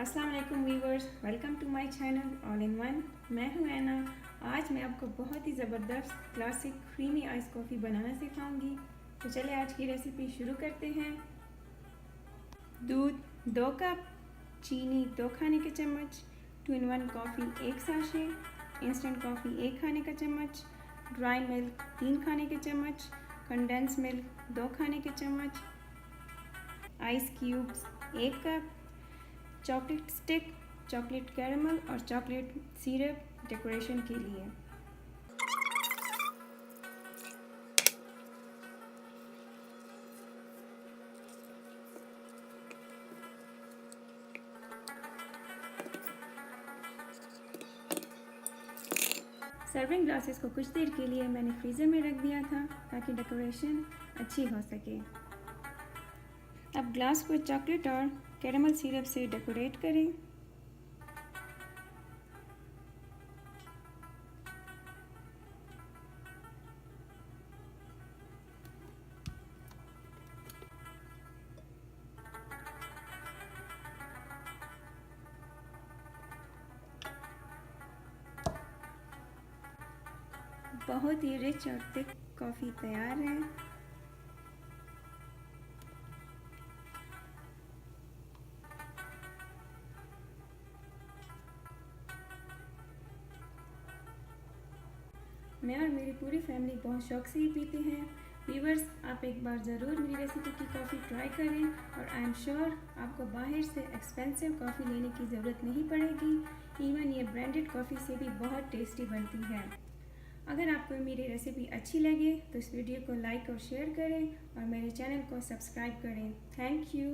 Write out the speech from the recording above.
अस्सलाम वालेकुम viewers, welcome to my channel all in one. मैं हूं ऐना। आज मैं आपको बहुत ही ज़बरदस्त क्लासिक क्रीमी आइस कॉफ़ी बनाना सिखाऊंगी। तो चलिए आज की रेसिपी शुरू करते हैं। दूध 2 कप, चीनी 2 खाने के चम्मच, 2 in 1 coffee 1 sachet, instant coffee 1 खाने का चम्मच, ड्राई मिल्क 3 खाने के चम्मच, कंडेंस मिल्क 2 खाने के चम्मच, ice cubes 1 cup, chocolate stick, chocolate caramel और चॉकलेट सिरप डेकोरेशन के लिए। सर्विंग ग्लासेस को कुछ देर के लिए मैंने फ्रीज़र में रख दिया था ताकि डेकोरेशन अच्छी हो सके। अब ग्लास को चॉकलेट और कैरमल सिरप से डेकोरेट करें। बहुत ही रिच और थिक कॉफ़ी तैयार है। मैं और मेरी पूरी फैमिली बहुत शौक से ही पीते हैं। व्यूअर्स, आप एक बार ज़रूर मेरी रेसिपी की कॉफ़ी ट्राई करें और आई एम श्योर आपको बाहर से एक्सपेंसिव कॉफ़ी लेने की ज़रूरत नहीं पड़ेगी। इवन ये ब्रांडेड कॉफ़ी से भी बहुत टेस्टी बनती है। अगर आपको मेरी रेसिपी अच्छी लगे तो इस वीडियो को लाइक और शेयर करें और मेरे चैनल को सब्सक्राइब करें। Thank you.